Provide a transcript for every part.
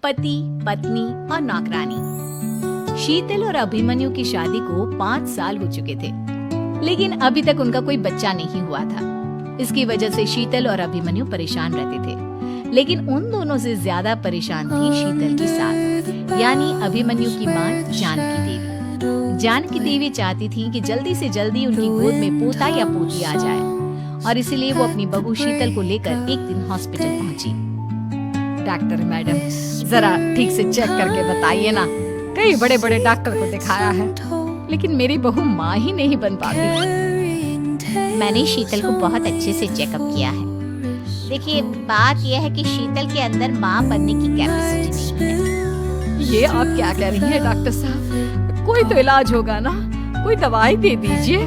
पति, पत्नी और नौकरानी। शीतल और अभिमन्यु की शादी को 5 साल हो चुके थे, लेकिन अभी तक उनका कोई बच्चा नहीं हुआ था। इसकी वजह से शीतल और अभिमन्यु परेशान रहते थे, लेकिन उन दोनों से ज्यादा परेशान थी शीतल की सास, यानी अभिमन्यु की माँ जानकी देवी। जानकी देवी चाहती थी कि जल्दी से जल्दी उनकी गोद में पोता या पोती आ जाए, और इसीलिए वो अपनी बहू शीतल को लेकर एक दिन हॉस्पिटल पहुंची। डॉक्टर मैडम, जरा ठीक से चेक करके बताइए ना, कई बड़े बड़े डॉक्टर को दिखाया है, लेकिन मेरी बहू माँ ही नहीं बन पाती। मैंने शीतल को बहुत अच्छे से चेकअप किया है। देखिए, बात यह है कि शीतल के अंदर माँ बनने की कैपेसिटी नहीं है। ये आप क्या कह रही हैं डॉक्टर साहब? कोई तो इलाज होगा ना, कोई दवाई दे दीजिए।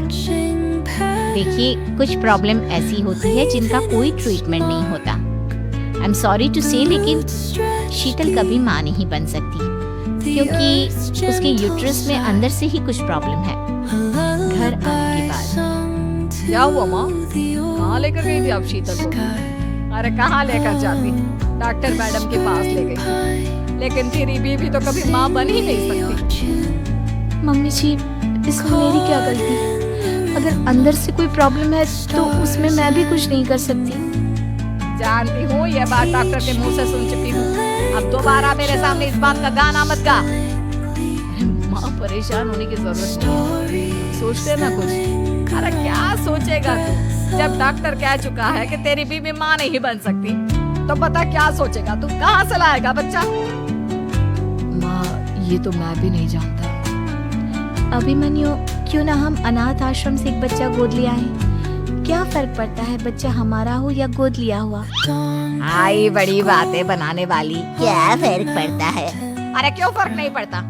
देखिए, कुछ प्रॉब्लम ऐसी होती है जिनका कोई ट्रीटमेंट नहीं होता। आई एम सॉरी टू से, लेकिन शीतल कभी माँ नहीं बन सकती, क्योंकि उसके यूट्रस में अंदर से ही कुछ प्रॉब्लम है। घर आने के बाद क्या हुआ माँ? कहाँ लेकर गई थी आप शीतल को? अरे कहाँ लेकर जाती, डॉक्टर मैडम के पास ले गई, लेकिन तेरी बीवी तो कभी माँ बन ही नहीं सकती। मम्मी जी, इसमें मेरी क्या गलती? अगर अंदर से कोई प्रॉब्लम है तो उसमें मैं भी कुछ नहीं कर सकती। जानती हूँ, ये बात डॉक्टर के मुंह से सुन चुकी हूँ। अब दोबारा मेरे सामने इस बात का गाना मत गा। माँ परेशान होने की जरूरत नहीं है, सोचते ना कुछ। अरे क्या सोचेगा तू, जब डॉक्टर कह चुका है कि तेरी बीवी माँ नहीं बन सकती, तो पता क्या सोचेगा तू? कहाँ से लाएगा बच्चा? माँ, ये तो मैं भी नहीं जानता। अभिमन्यु, क्यों ना हम अनाथ आश्रम से एक बच्चा गोद लिया है? क्या फर्क पड़ता है बच्चा हमारा हो या गोद लिया हुआ? आई बड़ी बातें बनाने वाली। क्या फर्क पड़ता है? अरे क्यों फर्क नहीं पड़ता?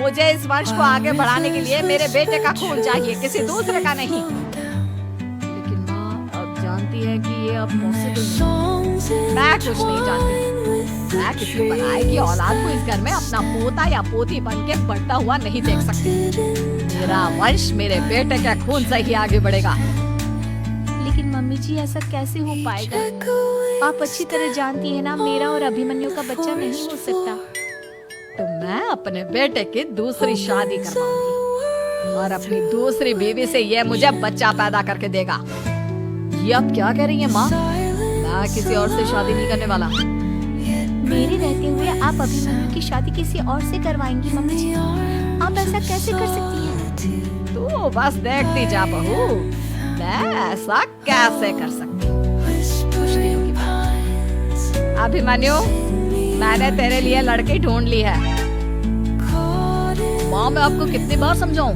मुझे इस वंश को आगे बढ़ाने के लिए मेरे बेटे का खून चाहिए, किसी दूसरे का नहीं। लेकिन माँ, आप जानती हैं कि ये अब पॉसिबल नहीं। मैं कुछ नहीं जानती। मैं किसी पराये की औलाद को इस घर में अपना पोता या पोती बन के बढ़ता हुआ नहीं देख सकती। मेरा वंश मेरे बेटे के खून से ही आगे बढ़ेगा। लेकिन मम्मी जी, ऐसा कैसे हो पाएगा? आप अच्छी तरह जानती है ना, मेरा और अभिमन्यु का बच्चा नहीं हो सकता। तो मैं अपने बेटे की दूसरी शादी करवाऊंगी और अपनी दूसरी बीवी से ये मुझे बच्चा पैदा करके देगा। ये आप क्या कह रही हैं माँ? मैं किसी और से शादी नहीं करने वाला। मेरे रहते हुए आप अभिमन्यु की शादी किसी और से करवाएंगी? मम्मी जी, आप ऐसा कैसे कर सकती हैं? तू बस देखती जा बहू, मैं ऐसा कैसे कर सकती हूँ। कुछ दिनों के बाद अभिमन्यु, मैंने तेरे लिए लड़की ढूंढ ली है। माँ, मैं आपको कितनी बार समझाऊं,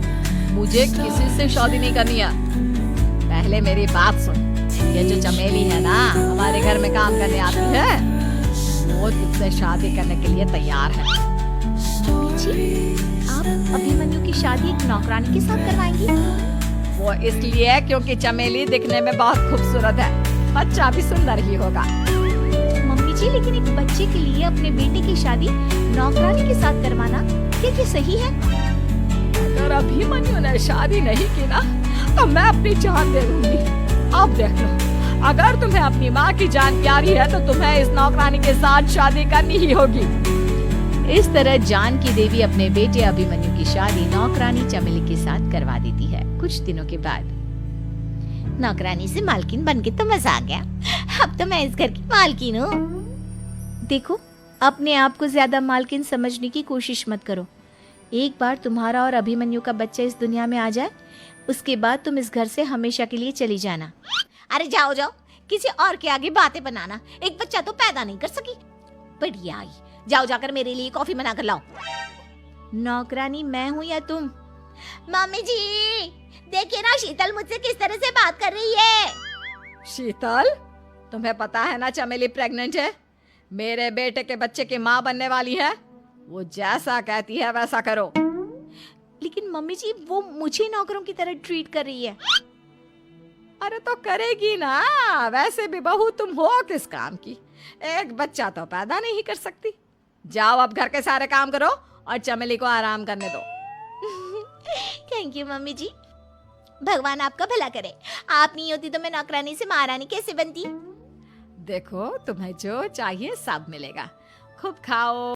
मुझे किसी से शादी नहीं करनी है। पहले मेरी बात सुन। ये जो चमेली है ना, हमारे घर में काम करने आती है, वो तुझसे शादी करने के लिए तैयार है। मम्मी जी, आप अभिमन्यु की शादी एक नौकरानी के साथ करवाएंगी? वो इसलिए क्योंकि चमेली दिखने में बहुत खूबसूरत है, बच्चा भी सुंदर ही होगा। मम्मी जी, लेकिन एक बच्चे के लिए अपने बेटे की शादी नौकरानी के साथ करवाना, क्या ये सही है? अगर अभिमन्यु ने शादी नहीं की ना, तो मैं अपनी जान दे दूंगी। अब देख लो, अगर तुम्हें अपनी माँ की जान प्यारी है, तो तुम्हें इस नौकरानी के साथ शादी करनी ही होगी। इस तरह जानकी देवी अपने बेटे अभिमन्यु की शादी नौकरानी चमेली के साथ करवा देती है। कुछ दिनों के बाद नौकरानी से मालकिन बन के तो मजा आ गया। अब तो मैं इस घर की मालकिन हूँ। देखो, अपने आप को ज्यादा मालकिन समझने की कोशिश मत करो। एक बार तुम्हारा और अभिमन्यु का बच्चा इस दुनिया में आ जाए, उसके बाद तुम इस घर से हमेशा के लिए चली जाना। अरे जाओ जाओ, किसी और के आगे बातें बनाना। एक बच्चा तो पैदा नहीं कर सकी। बढ़िया आई, जाओ जाकर मेरे लिए कॉफी बना कर लाओ। नौकरानी मैं हूँ या तुम? मम्मी जी, देखिए ना शीतल मुझसे किस तरह से बात कर रही है। शीतल, तुम्हें पता है ना चमेली प्रेग्नेंट है, मेरे बेटे के बच्चे की माँ बनने वाली है। वो जैसा कहती है वैसा करो। लेकिन मम्मी जी, वो मुझे नौकरों की तरह ट्रीट कर रही है। अरे तो करेगी ना, वैसे भी बहू तुम हो किस काम की? एक बच्चा तो पैदा नहीं कर सकती। जाओ अब घर के सारे काम करो और चमेली को आराम करने दो। थैंक यू मम्मी जी, भगवान आपका भला करे। आप नहीं होती तो मैं नौकरानी से महारानी कैसे बनती। देखो, तुम्हें जो चाहिए सब मिलेगा। खूब खाओ।